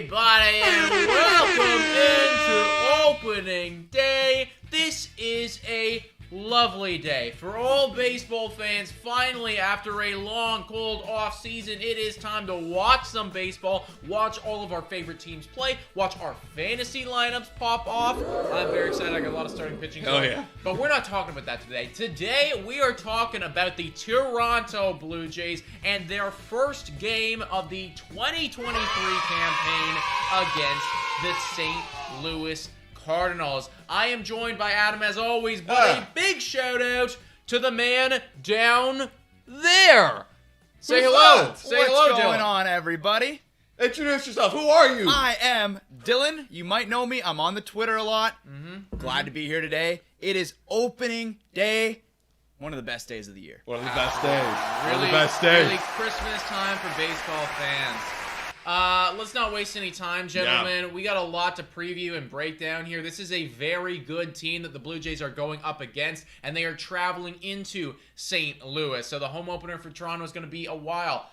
everybody, and welcome into opening day. This is a lovely day for all baseball fans. Finally, after a long, cold off season, it is time to watch some baseball, watch all of our favorite teams play, watch our fantasy lineups pop off. I'm very excited. I got a lot of starting pitching. Oh, yeah. But we're not talking about that today. Today, we are talking about the Toronto Blue Jays and their first game of the 2023 campaign against the St. Louis Cardinals. I am joined by Adam as always, but a big shout out to the man down there. Say hello. That? Say hello, What's going Dylan. on, everybody? Introduce yourself. Who are you? I am Dylan. You might know me. I'm on the Twitter a lot. Glad to be here today. It is opening day. One of the best days of the year. One of the best days. Really, One of the best days. really Christmas time for baseball fans. Let's not waste any time, gentlemen. Yeah. We got a lot to preview and break down here. This is a very good team that the Blue Jays are going up against, and they are traveling into St. Louis. So the home opener for Toronto is going to be a while.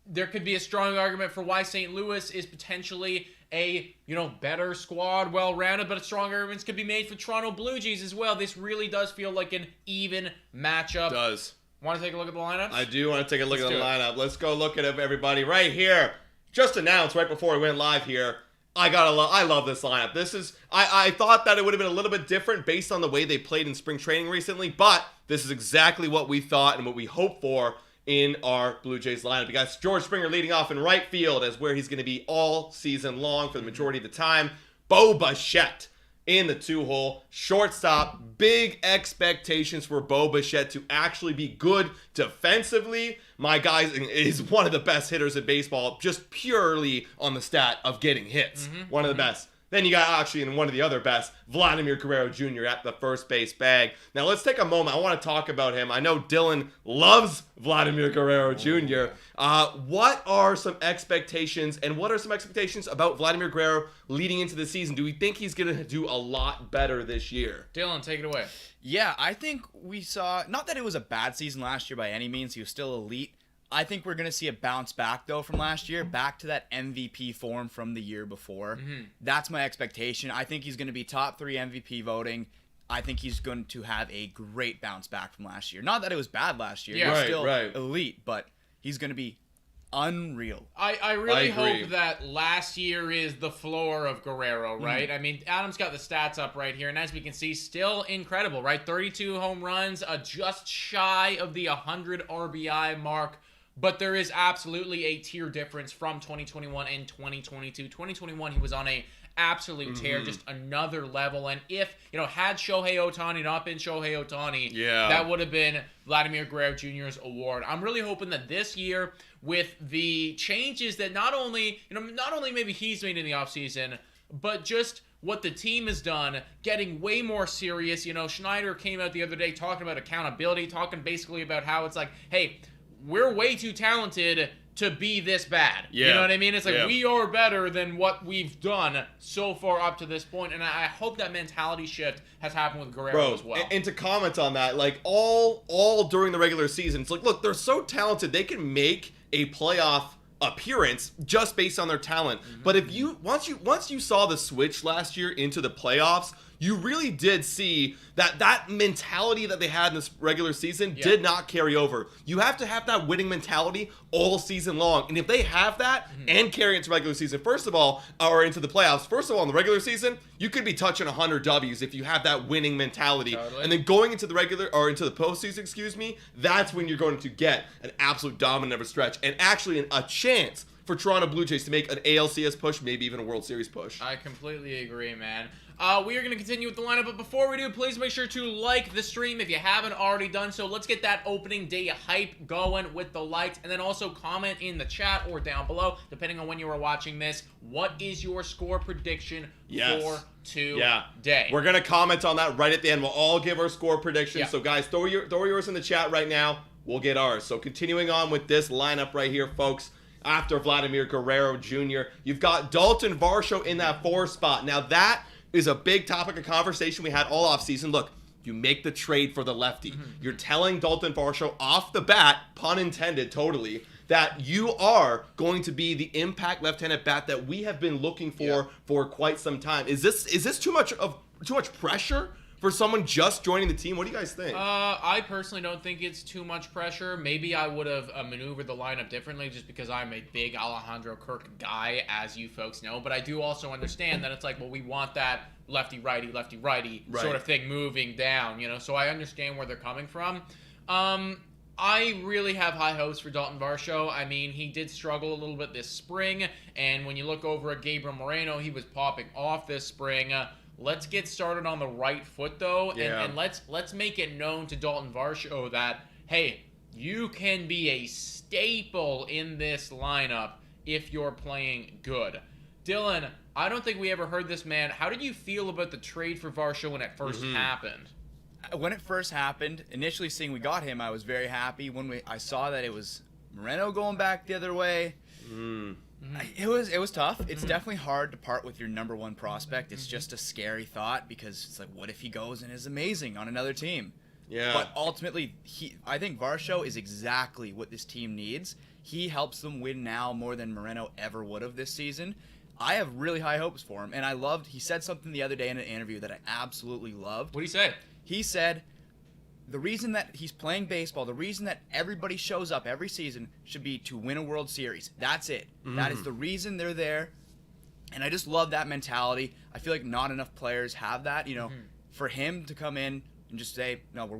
There could be a strong argument for why St. Louis is potentially a, better squad, well-rounded, but strong arguments could be made for Toronto Blue Jays as well. This really does feel like an even matchup. It does. Want to take a look at the lineups? I do want to take a look at the do it. lineup. Let's go look at it, everybody, right here. Just announced right before we went live here. I love this lineup. I thought that it would have been a little bit different based on the way they played in spring training recently, but this is exactly what we thought and what we hoped for in our Blue Jays lineup. You got George Springer leading off in right field as where he's going to be all season long for the majority of the time. Bo Bichette in the 2-hole. Shortstop, big expectations for Bo Bichette to actually be good defensively. My guy is one of the best hitters in baseball, just purely on the stat of getting hits. One of the best. Then you got actually in one of the other best, Vladimir Guerrero Jr. at the first base bag. Now let's take a moment. I want to talk about him. I know Dylan loves Vladimir Guerrero Jr. What are some expectations, and what are some expectations about Vladimir Guerrero leading into the season? Do we think he's going to do a lot better this year? Dylan, take it away. Yeah, I think we saw, not that it was a bad season last year by any means. He was still elite. I think we're going to see a bounce back, though, from last year, back to that MVP form from the year before. That's my expectation. I think he's going to be top 3 MVP voting. I think he's going to have a great bounce back from last year. Not that it was bad last year. Yeah, He's still elite, but he's going to be unreal. I really hope that last year is the floor of Guerrero, right? I mean, Adam's got the stats up right here, and as we can see, still incredible, right? 32 home runs, just shy of the 100 RBI mark. But there is absolutely a tier difference from 2021 and 2022. 2021, he was on a absolute tear, just another level. And if, had Shohei Ohtani not been Shohei Ohtani, that would have been Vladimir Guerrero Jr.'s award. I'm really hoping that this year, with the changes that not only maybe he's made in the offseason, but just what the team has done, getting way more serious. Schneider came out the other day talking about accountability, talking basically about how it's like, hey, we're way too talented to be this bad. Yeah. You know what I mean? It's like we are better than what we've done so far up to this point, and I hope that mentality shift has happened with Guerrero as well. And to comment on that, like all during the regular season, it's like, look, they're so talented, they can make a playoff appearance just based on their talent. But if once you saw the switch last year into the playoffs, you really did see that mentality that they had in this regular season did not carry over. You have to have that winning mentality all season long. And if they have that and carry it to regular season, first of all, or into the playoffs, first of all, in the regular season, you could be touching 100 W's if you have that winning mentality. Totally. And then going into the into the postseason, that's when you're going to get an absolute dominant of a stretch and actually a chance for Toronto Blue Jays to make an ALCS push, maybe even a World Series push. I completely agree, man. We are going to continue with the lineup, but before we do, please make sure to like the stream if you haven't already done so. Let's get that opening day hype going with the likes, and then also comment in the chat or down below, depending on when you are watching this. What is your score prediction for today? We're going to comment on that right at the end. We'll all give our score predictions. Yeah. So, guys, throw yours in the chat right now. We'll get ours. So, continuing on with this lineup right here, folks. After Vladimir Guerrero Jr., you've got Dalton Varsho in that 4 spot. Now, that is a big topic of conversation we had all offseason. Look, you make the trade for the lefty. You're telling Dalton Varsho off the bat, pun intended totally, that you are going to be the impact left-handed bat that we have been looking for quite some time. Is this too much pressure for someone just joining the team? What do you guys think? I personally don't think it's too much pressure. Maybe I would have maneuvered the lineup differently just because I'm a big Alejandro Kirk guy, as you folks know. But I do also understand that it's like, well, we want that lefty-righty sort of thing moving down, So I understand where they're coming from. I really have high hopes for Dalton Varsho. I mean, he did struggle a little bit this spring, and when you look over at Gabriel Moreno, he was popping off this spring. Let's get started on the right foot, though, and let's make it known to Dalton Varsho that, hey, you can be a staple in this lineup if you're playing good. Dylan, I don't think we ever heard this man. How did you feel about the trade for Varsho when it first happened? When it first happened, initially seeing we got him, I was very happy. When I saw that it was Moreno going back the other way, it was tough. It's definitely hard to part with your number one prospect. It's just a scary thought because it's like, what if he goes and is amazing on another team? Yeah. But ultimately, I think Varsho is exactly what this team needs. He helps them win now more than Moreno ever would have this season. I have really high hopes for him, and he said something the other day in an interview that I absolutely loved. What did he say? He said the reason that he's playing baseball, the reason that everybody shows up every season should be to win a World Series. That's it. That is the reason they're there. And I just love that mentality. I feel like not enough players have that. For him to come in and just say, no, we're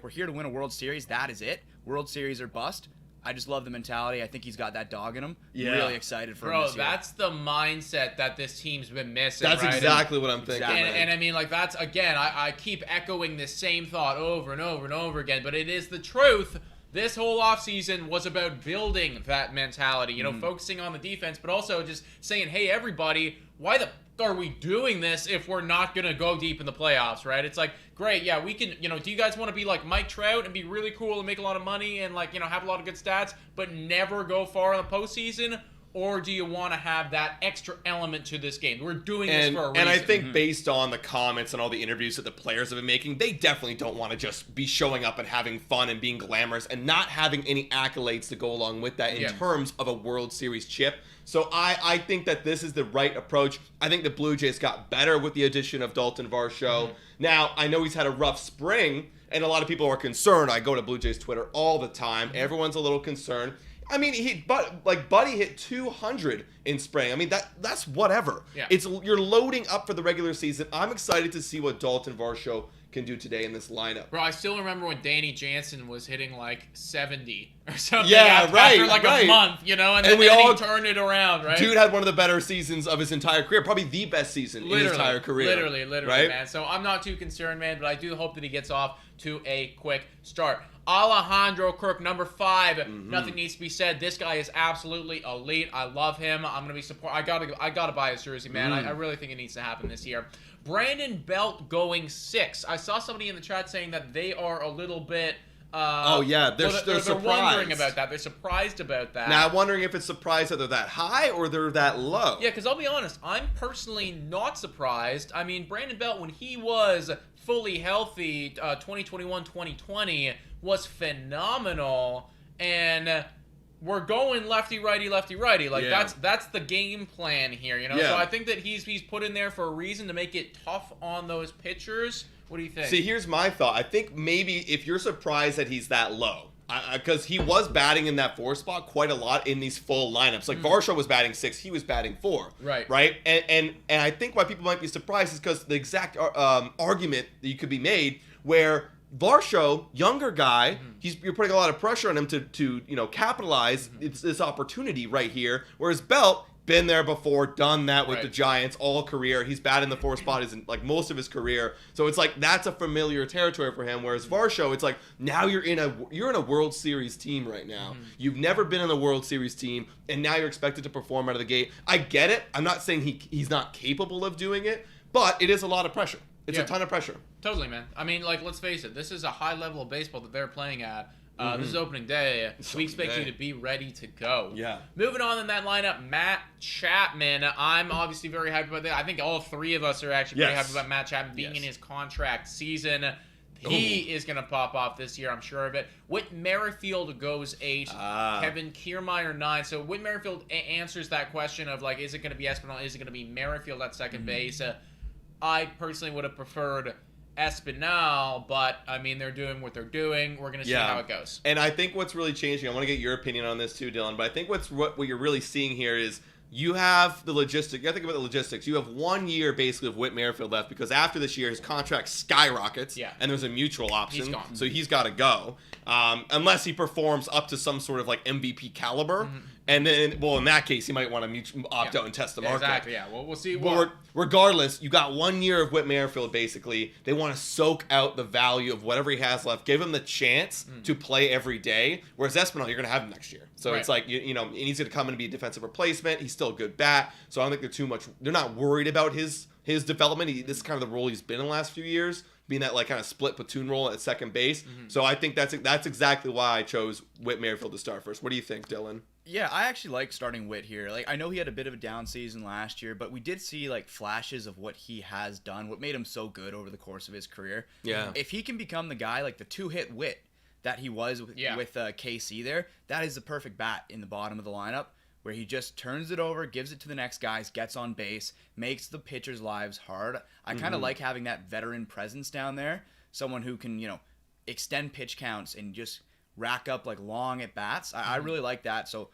here to win a World Series. That is it. World Series or bust. I just love the mentality. I think he's got that dog in him. Yeah. Really excited for him this year. That's the mindset that this team's been missing. That's exactly what I'm thinking. And I mean, that's, again, I keep echoing this same thought over and over and over again, but it is the truth. This whole offseason was about building that mentality, focusing on the defense, but also just saying, hey, everybody, why the are we doing this if we're not going to go deep in the playoffs, right? It's like, great, yeah, we can, do you guys want to be like Mike Trout and be really cool and make a lot of money and have a lot of good stats, but never go far in the postseason? Or do you want to have that extra element to this game? We're doing this for a reason. And I think based on the comments and all the interviews that the players have been making, they definitely don't want to just be showing up and having fun and being glamorous and not having any accolades to go along with that in terms of a World Series chip. So I think that this is the right approach. I think the Blue Jays got better with the addition of Dalton Varsho. Now, I know he's had a rough spring, and a lot of people are concerned. I go to Blue Jays Twitter all the time. Everyone's a little concerned. I mean, Buddy hit 200 in spring. I mean, that's whatever. Yeah. You're loading up for the regular season. I'm excited to see what Dalton Varsho can do today in this lineup. Bro, I still remember when Danny Jansen was hitting 70 or something. Yeah, after a month, and then he turned it around, right? Dude had one of the better seasons of his entire career, probably the best season in his entire career. Literally, right? Man. So I'm not too concerned, man, but I do hope that he gets off to a quick start. Alejandro Kirk, number 5. Nothing needs to be said. This guy is absolutely elite. I love him. I'm gonna be support. I gotta buy his jersey, man. I really think it needs to happen this year. Brandon Belt going 6. I saw somebody in the chat saying that they are a little bit. They're surprised. Wondering about that. They're surprised about that. Now, I'm wondering if it's surprised that they're that high or they're that low. Yeah, because I'll be honest, I'm personally not surprised. I mean, Brandon Belt, when he was fully healthy, 2021-2020, was phenomenal, and we're going lefty-righty. That's the game plan here, Yeah. So I think that he's put in there for a reason to make it tough on those pitchers. What do you think? See, here's my thought. I think maybe if you're surprised that he's that low, because he was batting in that 4 spot quite a lot in these full lineups. Like Varsho was batting 6, he was batting 4. Right. And I think why people might be surprised is because the exact argument that you could be made where Varsho, younger guy, you're putting a lot of pressure on him to capitalize this opportunity right here. Whereas Belt, been there before, done that with the Giants all career. He's batted in the 4 spot most of his career. So it's like that's a familiar territory for him. Whereas Varsho, it's like now you're in a World Series team right now. You've never been in a World Series team, and now you're expected to perform out of the gate. I get it. I'm not saying he's not capable of doing it, but it is a lot of pressure. It's a ton of pressure. Totally, man. I mean, let's face it. This is a high level of baseball that they're playing at. This is opening day. We expect you to be ready to go. Yeah. Moving on in that lineup, Matt Chapman. I'm obviously very happy about that. I think all 3 of us are actually very happy about Matt Chapman being in his contract season. He is going to pop off this year, I'm sure of it. Whit Merrifield goes 8. Kevin Kiermaier 9. So Whit Merrifield answers that question of, like, is it going to be Espinal? Is it going to be Merrifield at second base? I personally would have preferred Espinal, but, I mean, they're doing what they're doing. We're going to see how it goes. And I think what's really changing, I want to get your opinion on this too, Dylan, but I think what you're really seeing here is you have the logistics. You got to think about the logistics. You have 1 year basically of Whit Merrifield left because after this year his contract skyrockets. Yeah. And there's a mutual option. He's gone. So he's got to go unless he performs up to some sort of like MVP caliber. Mm-hmm. And then, well, in that case, he might want to opt out and test the market. Exactly. Yeah. Well, we'll see. But regardless, you got 1 year of Whit Merrifield. Basically, they want to soak out the value of whatever he has left. Give him the chance to play every day. Whereas Espinal, you're going to have him next year. So it's like you know, he's going to come in and be a defensive replacement. He's still a good bat. So I don't think they're too much. They're not worried about his development. This is kind of the role he's been in the last few years, being that like kind of split platoon role at second base. So I think that's exactly why I chose Whit Merrifield to start first. What do you think, Dylan? Yeah, I actually like starting Whit here. Like, I know he had a bit of a down season last year, but we did see like flashes of what he has done, what made him so good over the course of his career. Yeah. If he can become the guy, like the two-hit Whit that he was with KC there, that is the perfect bat in the bottom of the lineup where he just turns it over, gives it to the next guys, gets on base, makes the pitchers' lives hard. I kind of like having that veteran presence down there, someone who can, you know, extend pitch counts and just rack up like long at bats. I really like that. So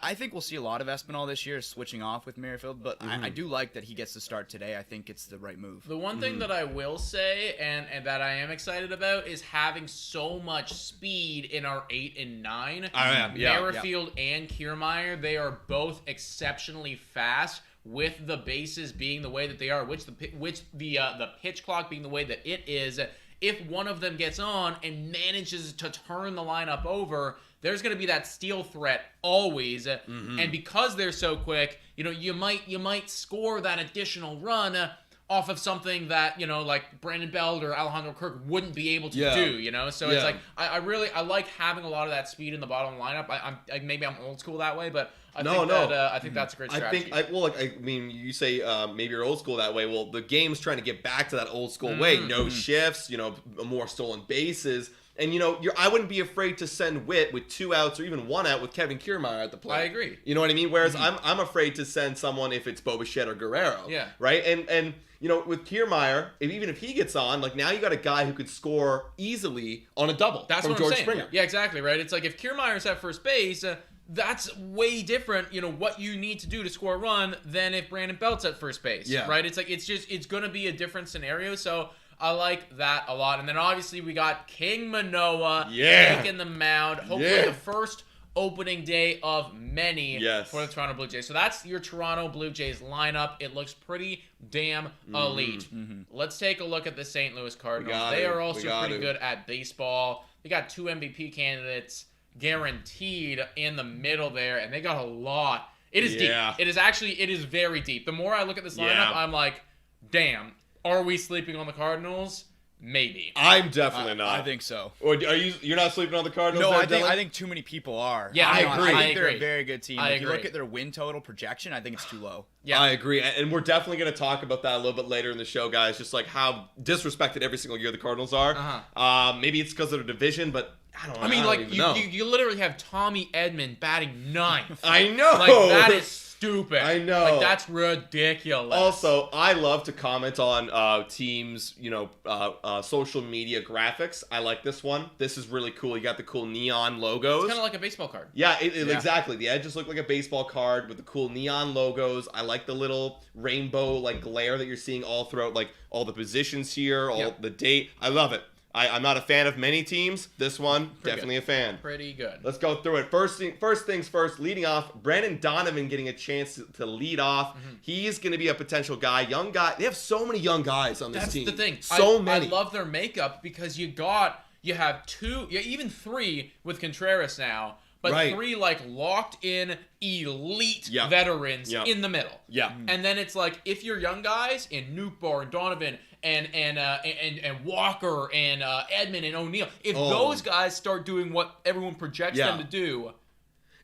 I think we'll see a lot of Espinal this year switching off with Merrifield, but I do like that he gets to start today. I think it's the right move. The one thing that I will say and that I am excited about is having so much speed in our 8 and 9. Merrifield and Kiermaier, they are both exceptionally fast with the bases being the way that they are, which the pitch clock being the way that it is. If one of them gets on and manages to turn the lineup over, there's going to be that steal threat always. And because they're so quick, you know, you might score that additional run off of something that, you know, like Brandon Belt or Alejandro Kirk wouldn't be able to do, you know? So it's like, I like having a lot of that speed in the bottom lineup. Maybe I'm old school that way, but I think that's a great strategy. I mean, you say maybe you're old school that way. Well, the game's trying to get back to that old school way. No shifts, you know, more stolen bases. And, you know, I wouldn't be afraid to send Whit with 2 outs or even 1 out with Kevin Kiermaier at the plate. I agree. You know what I mean? Whereas I'm afraid to send someone if it's Bo Bichette or Guerrero. Yeah. Right? And you know, with Kiermaier, even if he gets on, like now you got a guy who could score easily on a double from George Springer. Yeah, exactly, right? It's like if Kiermaier's at first base, that's way different, you know, what you need to do to score a run than if Brandon Belt's at first base. Yeah. Right? It's like it's going to be a different scenario. So I like that a lot. And then obviously we got King Manoah taking the mound. Hopefully the first opening day of many for the Toronto Blue Jays. So that's your Toronto Blue Jays lineup. It looks pretty damn elite. Let's take a look at the St. Louis Cardinals. They are also pretty good at baseball. They got 2 MVP candidates guaranteed in the middle there, and they got a lot. It is deep. It is very deep. The more I look at this lineup, I'm like, damn. Are we sleeping on the Cardinals? Maybe. I'm definitely not. I think so. Or you're not sleeping on the Cardinals? No, I think too many people are. Yeah, I agree. I think they're a very good team. If you look at their win total projection, I think it's too low. Yeah, I agree. And we're definitely going to talk about that a little bit later in the show, guys. Just like how disrespected every single year the Cardinals are. Maybe it's because of their division, but I don't know. I mean, like, you literally have Tommy Edman batting 9th. I know. Like, that is stupid. I know. Like, that's ridiculous. Also, I love to comment on teams, you know, social media graphics. I like this one. This is really cool. You got the cool neon logos. It's kind of like a baseball card. Yeah, exactly. The edges look like a baseball card with the cool neon logos. I like the little rainbow, like, glare that you're seeing all throughout, like, all the positions here, the date. I love it. I'm not a fan of many teams. This one, definitely a fan. Pretty good. Let's go through it. First things first, leading off, Brandon Donovan getting a chance to lead off. He's going to be a potential guy, young guy. They have so many young guys on this team. That's the thing. So many. I love their makeup because you have 2, even 3 with Contreras now, but 3 like locked in elite veterans in the middle. Yeah. And then it's like if you're young guys in Nootbaar and Donovan and Walker and Edman and O'Neill, if those guys start doing what everyone projects them to do,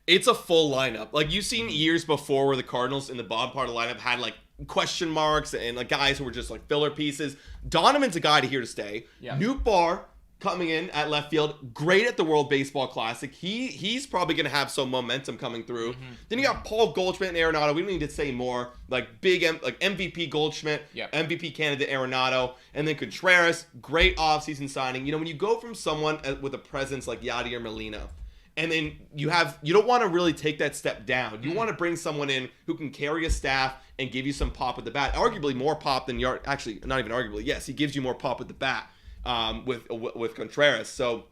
it's a full lineup. Like you've seen years before where the Cardinals in the bottom part of the lineup had like question marks and like guys who were just like filler pieces. Donovan's a guy here to stay. Yeah. Nootbaar coming in at left field, great at the World Baseball Classic. He's probably going to have some momentum coming through. Then you got Paul Goldschmidt and Arenado. We don't need to say more. Like like MVP Goldschmidt, MVP candidate Arenado, and then Contreras, great offseason signing. You know, when you go from someone with a presence like Yadier Molina, and then you don't want to really take that step down. You want to bring someone in who can carry a staff and give you some pop with the bat. Arguably more pop than Yard. Actually, not even arguably. Yes, he gives you more pop with the bat. With Contreras. So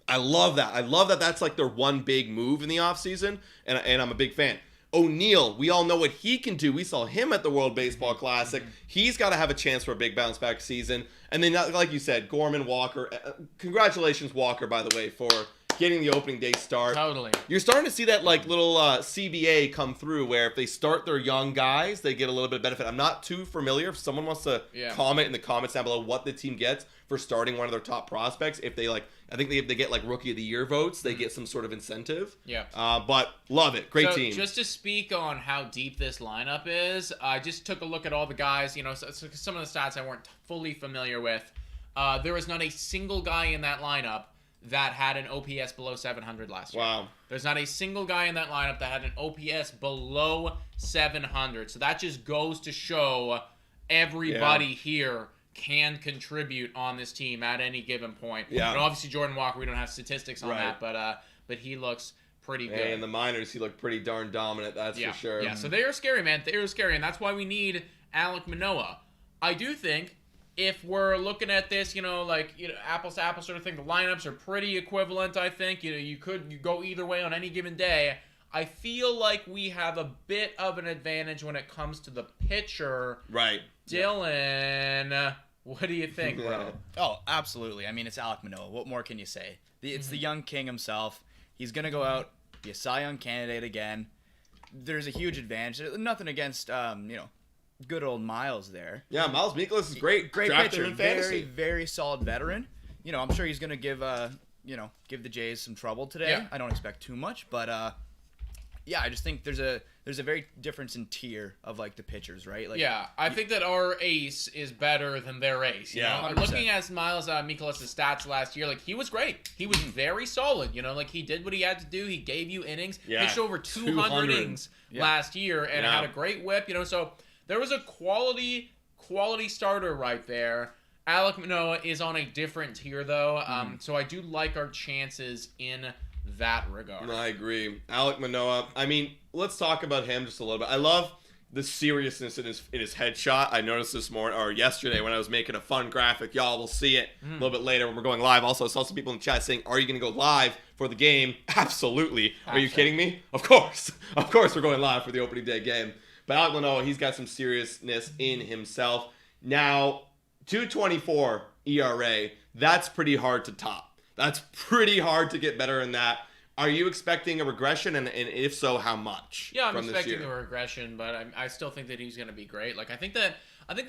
I love that. I love that that's like their one big move in the offseason, and I'm a big fan. O'Neal, we all know what he can do. We saw him at the World Baseball Classic. He's got to have a chance for a big bounce back season. And then, like you said, Gorman, Walker. Congratulations, Walker, by the way, for getting the opening day start. Totally. You're starting to see that like little CBA come through where if they start their young guys, they get a little bit of benefit. I'm not too familiar. If someone wants to comment in the comments down below what the team gets for starting one of their top prospects, if they like, I think if they get like Rookie of the Year votes, they get some sort of incentive. Yeah. But love it. Great team. Just to speak on how deep this lineup is, I just took a look at all the guys. You know, some of the stats I weren't fully familiar with. There was not a single guy in that lineup that had an OPS below 700 last year. Wow. There's not a single guy in that lineup that had an OPS below 700. So that just goes to show everybody here can contribute on this team at any given point. Yeah. And obviously Jordan Walker, we don't have statistics on that, but he looks pretty good. And in the minors, he looked pretty darn dominant, that's for sure. Yeah, so they are scary, man. They are scary, and that's why we need Alek Manoah. I do think if we're looking at this, apples to apples sort of thing, the lineups are pretty equivalent, I think. You go either way on any given day. I feel like we have a bit of an advantage when it comes to the pitcher. Right. Dylan, what do you think, bro? Oh, absolutely. I mean, it's Alek Manoah. What more can you say? It's the young king himself. He's going to go out, be a Cy Young candidate again. There's a huge advantage. Nothing against, good old Miles there. Yeah, Miles Mikolas is great. Great Drafted pitcher. in fantasy. Very, very solid veteran. I'm sure he's going to give the Jays some trouble today. Yeah. I don't expect too much, but I just think there's a very difference in tier of like the pitchers, right? Like, I think that our ace is better than their ace. You know? 100%. Looking at Miles Mikolas' stats last year, like he was great. He was very solid. Like he did what he had to do. He gave you innings. Yeah. Pitched over 200 innings last year and had a great whip. So there was a quality starter right there. Alek Manoah is on a different tier though, so I do like our chances in that regard. I agree. Alek Manoah. I mean, let's talk about him just a little bit. I love the seriousness in his headshot. I noticed this morning or yesterday when I was making a fun graphic. Y'all will see it a little bit later when we're going live. Also, I saw some people in the chat saying, "Are you going to go live for the game?" Absolutely. Are you kidding me? Of course. Of course, we're going live for the opening day game. But Alek Manoah, he's got some seriousness in himself. Now, 2.24 ERA. That's pretty hard to top. That's pretty hard to get better than that. Are you expecting a regression, and if so, how much? Yeah, I'm expecting a regression, but I still think that he's going to be great. Like I think that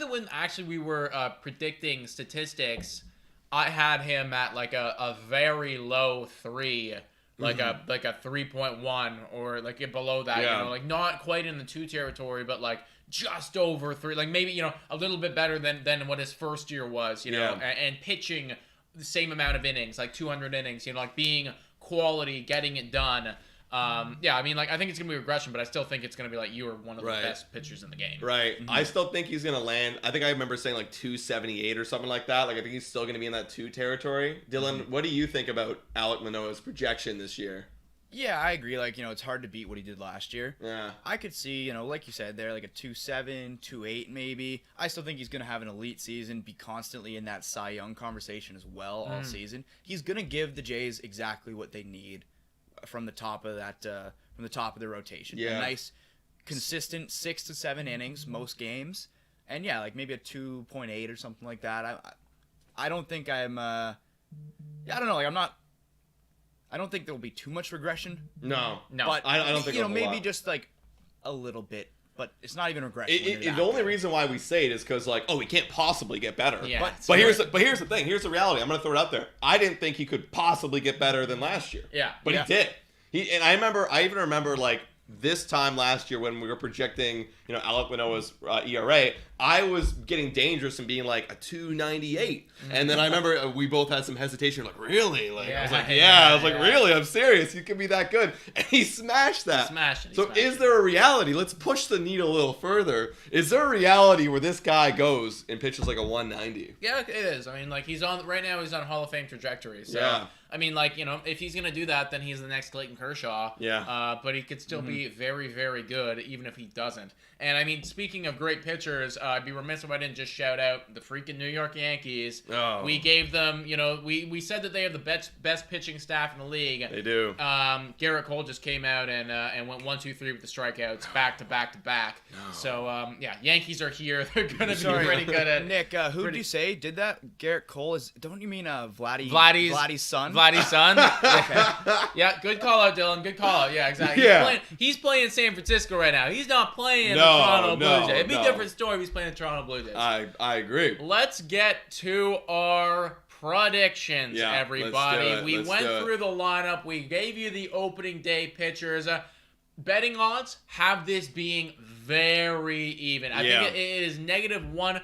when actually we were predicting statistics, I had him at like a very low 3, like a 3.1 or like below that. Yeah. Like not quite in the 2 territory, but like just over 3. Like maybe a little bit better than what his first year was. And pitching the same amount of innings, like 200 innings, like being quality, getting it done. I mean, like I think it's gonna be regression, but I still think it's gonna be like you are one of the best pitchers in the game. Right. I still think he's gonna land. I think I remember saying like 278 or something like that. Like I think he's still gonna be in that 2 territory. Dylan, what do you think about Alek Manoah's projection this year? Yeah, I agree. Like, it's hard to beat what he did last year. Yeah. I could see, like you said there, like a 2.7, 2.8 maybe. I still think he's going to have an elite season, be constantly in that Cy Young conversation as well all season. He's going to give the Jays exactly what they need from the top of the rotation. Yeah. A nice, consistent 6 to 7 innings most games. And yeah, like maybe a 2.8 or something like that. I don't think I'm, I don't know, like I don't think there will be too much regression. No. But I don't think maybe just like a little bit, but it's not even regression. The only reason why we say it is because he can't possibly get better. Yeah. But here's the thing. Here's the reality. I'm gonna throw it out there. I didn't think he could possibly get better than last year. Yeah. But he did. I even remember like this time last year when we were projecting Alek Manoah's ERA, I was getting dangerous and being like a 2.98. And then I remember we both had some hesitation, like, really? Like, I was like, I was like, really? I'm serious. You can be that good. And he smashed that. Is there a reality? Let's push the needle a little further. Is there a reality where this guy goes and pitches like a 190? Yeah, it is. I mean, like, right now he's on Hall of Fame trajectory. So, yeah. I mean, like, if he's going to do that, then he's the next Clayton Kershaw. Yeah. But he could still be very, very good, even if he doesn't. And, I mean, speaking of great pitchers, I'd be remiss if I didn't just shout out the freaking New York Yankees. Oh. We gave them, we said that they have the best pitching staff in the league. They do. Garrett Cole just came out and went 1-2-3 with the strikeouts back to back to back. No. So, Yankees are here. They're going to be pretty good at Nick, who did you say did that? Garrett Cole don't you mean Vladdy's son? Vladdy's son? Okay. Yeah, good call out, Dylan. Good call out. Yeah, exactly. Yeah. He's playing San Francisco right now. He's not playing the Toronto Blue Jays. It'd be a different story if he's playing the Toronto Blue Jays. I agree. Let's get to our predictions, everybody. We went through the lineup. We gave you the opening day pitchers. Betting odds have this being very even. I think it is -1.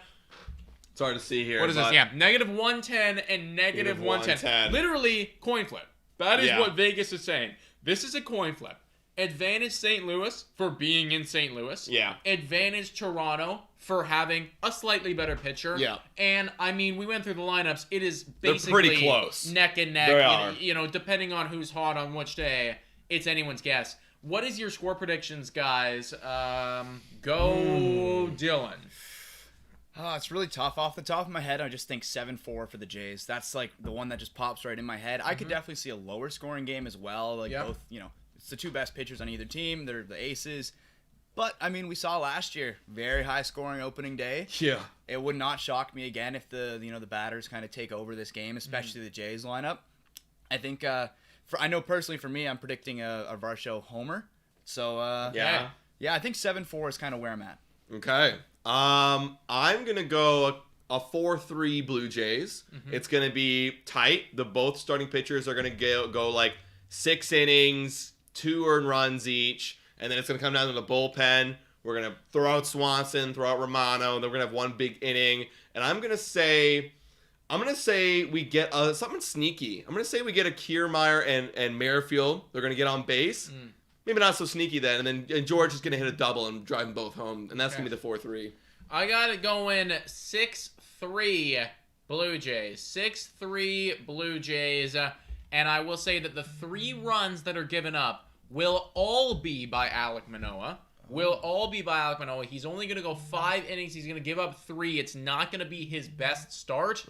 It's hard to see here. What is this? Yeah, -110 and -110. Literally coin flip. That is what Vegas is saying. This is a coin flip. Advantage St. Louis for being in St. Louis. Yeah. Advantage Toronto for having a slightly better pitcher. Yeah. And, I mean, we went through the lineups. It is basically pretty close. Neck and neck. They are. Depending on who's hot on which day, it's anyone's guess. What is your score predictions, guys? Go Dylan. Oh, it's really tough. Off the top of my head, I just think 7-4 for the Jays. That's like the one that just pops right in my head. I could definitely see a lower scoring game as well. Like both, it's the two best pitchers on either team. They're the aces. But, I mean, we saw last year, very high scoring opening day. Yeah. It would not shock me again if the batters kind of take over this game, especially the Jays lineup. I think, I know personally for me, I'm predicting a Varsho homer. So, I think 7-4 is kind of where I'm at. Okay. I'm going to go a 4-3 Blue Jays. It's going to be tight. The both starting pitchers are going to go like 6 innings, 2 earned runs each, and then it's going to come down to the bullpen. We're going to throw out Swanson, throw out Romano, and then we're going to have one big inning. And I'm going to say we get something sneaky. I'm going to say we get a Kiermaier and Merrifield. They're going to get on base. Maybe not so sneaky then. And then George is going to hit a double and drive them both home. And that's going to be the 4-3. I got it going 6-3 Blue Jays. 6-3 Blue Jays. And I will say that the 3 runs that are given up will all be by Alek Manoah. He's only going to go 5 innings. He's going to give up 3. It's not going to be his best start.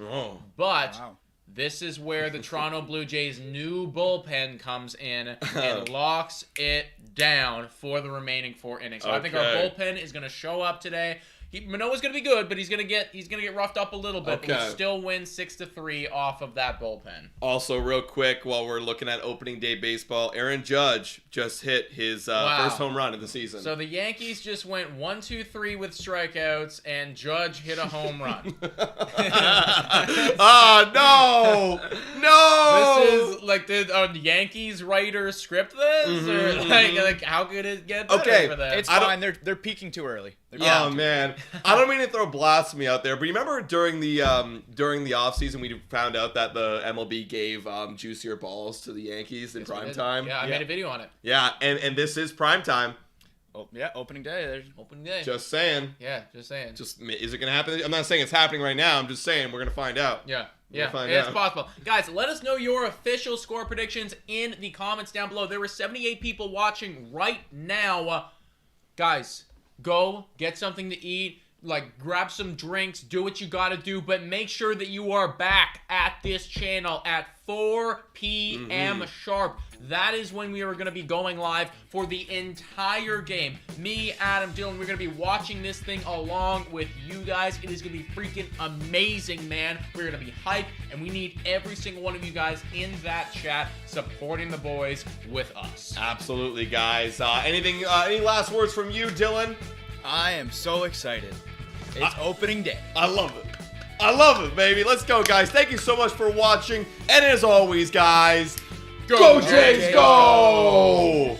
But this is where the Toronto Blue Jays' new bullpen comes in and locks it down for the remaining 4 innings. So I think our bullpen is going to show up today. Manoah's going to be good, but he's going to get roughed up a little bit. But we'll still win 6-3 off of that bullpen. Also, real quick, while we're looking at opening day baseball, Aaron Judge just hit his first home run of the season. So the Yankees just went 1-2-3 with strikeouts, and Judge hit a home run. Oh, no! This is like, did a Yankees writer script this? Or like how could it get better for them? It's fine. They're peaking too early. Oh, man. I don't mean to throw blasphemy out there, but you remember during the offseason we found out that the MLB gave juicier balls to the Yankees in prime time? Yeah, I made a video on it. Yeah, and this is prime time. Oh, yeah, opening day. Just saying. Yeah, just saying. Is it going to happen? I'm not saying it's happening right now. I'm just saying we're going to find out. Yeah, it's possible. Guys, let us know your official score predictions in the comments down below. There were 78 people watching right now. Guys, go get something to eat. Like, grab some drinks, do what you gotta do, but make sure that you are back at this channel at 4 p.m. sharp. That is when we are going to be going live for the entire game. Me, Adam, Dylan, we're going to be watching this thing along with you guys. It is going to be freaking amazing, man. We're going to be hyped, and we need every single one of you guys in that chat supporting the boys with us. Absolutely, guys. Any last words from you, Dylan? I am so excited. It's opening day. I love it, baby. Let's go, guys. Thank you so much for watching. And as always, guys, go Jays, go!